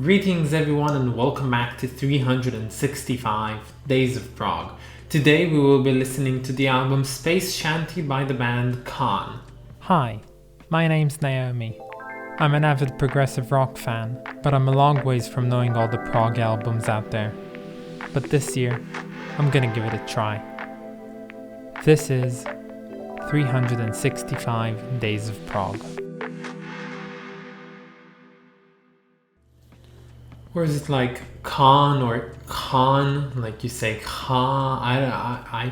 Greetings everyone and welcome back to 365 Days of Prog. Today we will be listening to the album Space Shanty by the band Khaan. Hi, my name's Naomi. I'm an avid progressive rock fan, but I'm a long ways from knowing all the prog albums out there. But this year, I'm gonna give it a try. This is 365 Days of Prog. Or is it like Khan or Khan, like you say Kha?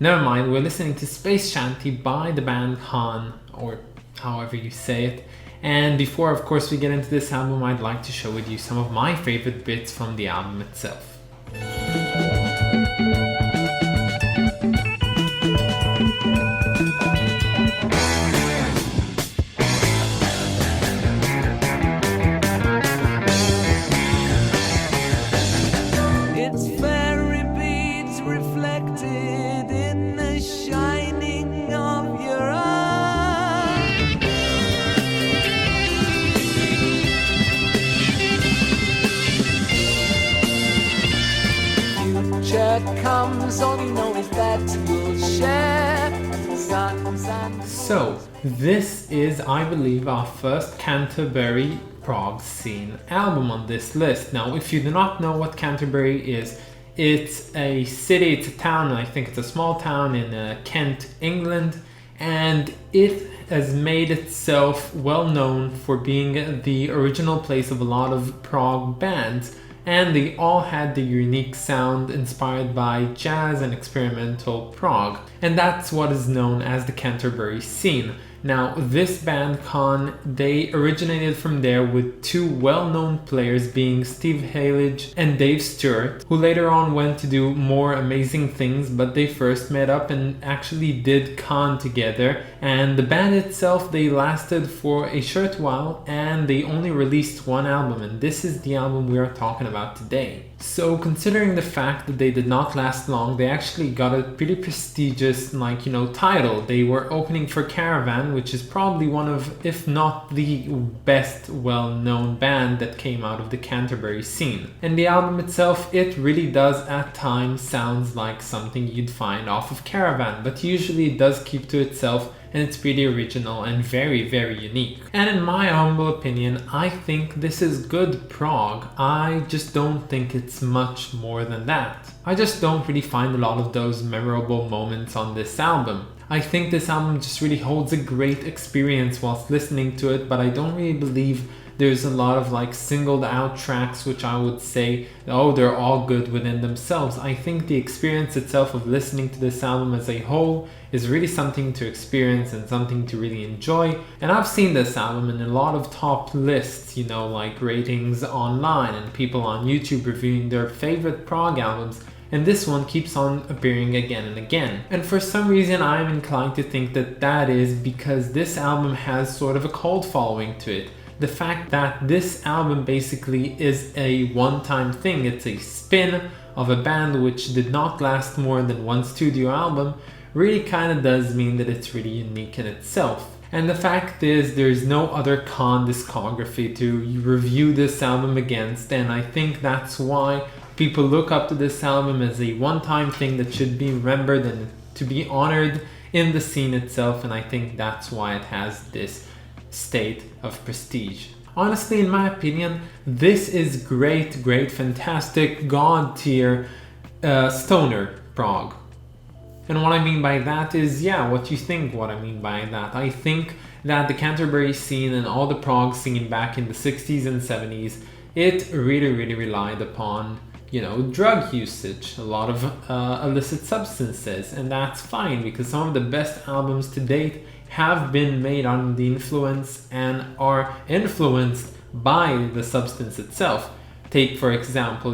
Never mind, we're listening to Space Shanty by the band Khaan, or however you say it. And before, of course, we get into this album, I'd like to share with you some of my favorite bits from the album itself. So, this is, I believe, our first Canterbury prog scene album on this list. Now, if you do not know what Canterbury is, it's a city, it's a town, I think it's a small town in Kent, England, and it has made itself well known for being the original place of a lot of prog bands. And they all had the unique sound inspired by jazz and experimental prog. And that's what is known as the Canterbury scene. Now, this band Khaan, they originated from there with two well-known players being Steve Hailage and Dave Stewart, who later on went to do more amazing things, but they first met up and actually did Khaan together. And the band itself, they lasted for a short while and they only released one album, and this is the album we are talking about today. So considering the fact that they did not last long, they actually got a pretty prestigious, title. They were opening for Caravan, which is probably one of, if not the best well-known band that came out of the Canterbury scene. And the album itself, it really does at times sounds like something you'd find off of Caravan, but usually it does keep to itself, and it's pretty original and very, very unique. And in my humble opinion, I think this is good prog. I just don't think it's much more than that. I just don't really find a lot of those memorable moments on this album. I think this album just really holds a great experience whilst listening to it, but I don't really believe there's a lot of singled out tracks which I would say, oh, they're all good within themselves. I think the experience itself of listening to this album as a whole is really something to experience and something to really enjoy. And I've seen this album in a lot of top lists, like ratings online and people on YouTube reviewing their favorite prog albums. And this one keeps on appearing again and again. And for some reason, I'm inclined to think that that is because this album has sort of a cult following to it. The fact that this album basically is a one-time thing, it's a spin of a band which did not last more than one studio album, really kind of does mean that it's really unique in itself. And the fact is, there's no other Khaan discography to review this album against, and I think that's why people look up to this album as a one-time thing that should be remembered and to be honored in the scene itself, and I think that's why it has this state of prestige. Honestly, in my opinion, this is great, fantastic, god tier stoner prog. And what I mean by that is, what you think what I mean by that. I think that the Canterbury scene and all the prog scene back in the 60s and 70s, it really relied upon, drug usage, a lot of illicit substances, and that's fine because some of the best albums to date have been made under the influence and are influenced by the substance itself. Take, for example,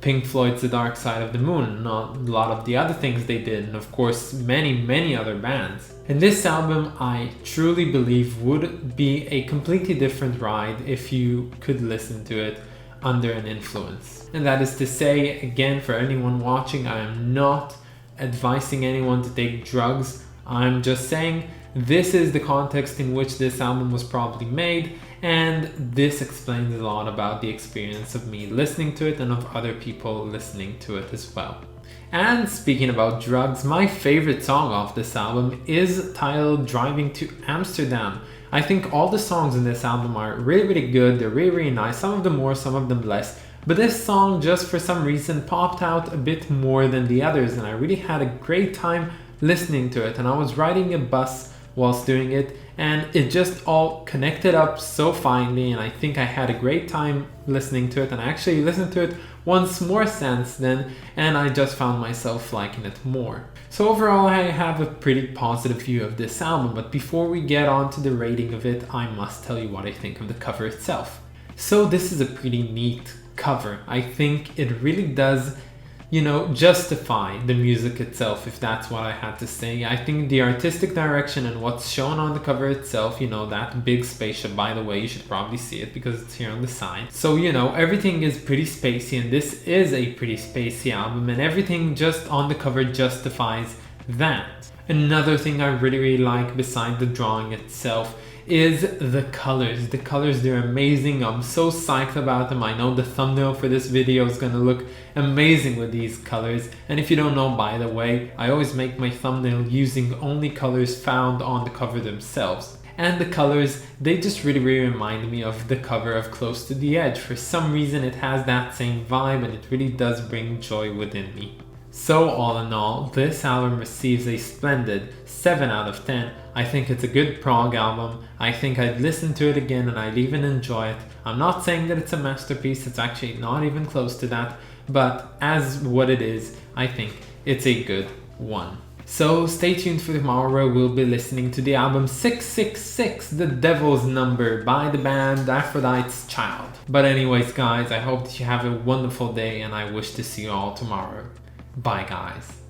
Pink Floyd's The Dark Side of the Moon, not a lot of the other things they did, and of course many other bands. And this album, I truly believe, would be a completely different ride if you could listen to it under an influence. And that is to say, again, for anyone watching, I am not advising anyone to take drugs. I'm just saying this is the context in which this album was probably made, and this explains a lot about the experience of me listening to it and of other people listening to it as well. And speaking about drugs, my favorite song off this album is titled Driving to Amsterdam. I think all the songs in this album are really good, they're really nice, some of them more, some of them less. But this song just for some reason popped out a bit more than the others, and I really had a great time listening to it. And I was riding a bus whilst doing it, and it just all connected up so finely, and I think I had a great time listening to it. And I actually listened to it once more since then, and I just found myself liking it more. So overall, I have a pretty positive view of this album, but before we get on to the rating of it, I must tell you what I think of the cover itself. So this is a pretty neat cover. I think it really does, justify the music itself, if that's what I had to say. I think the artistic direction and what's shown on the cover itself, that big spaceship, by the way, you should probably see it because it's here on the side. So, everything is pretty spacey, and this is a pretty spacey album, and everything just on the cover justifies that. Another thing I really like beside the drawing itself is the colors. The colors, they're amazing. I'm so psyched about them. I know the thumbnail for this video is gonna look amazing with these colors. And if you don't know, by the way, I always make my thumbnail using only colors found on the cover themselves. And the colors, they just really remind me of the cover of Close to the Edge. For some reason, it has that same vibe, and it really does bring joy within me. So all in all, this album receives a splendid 7 out of 10. I think it's a good prog album. I think I'd listen to it again and I'd even enjoy it. I'm not saying that it's a masterpiece, it's actually not even close to that, but as what it is, I think it's a good one. So stay tuned for tomorrow where we'll be listening to the album 666, The Devil's Number by the band Aphrodite's Child. But anyways guys, I hope that you have a wonderful day and I wish to see you all tomorrow. Bye guys.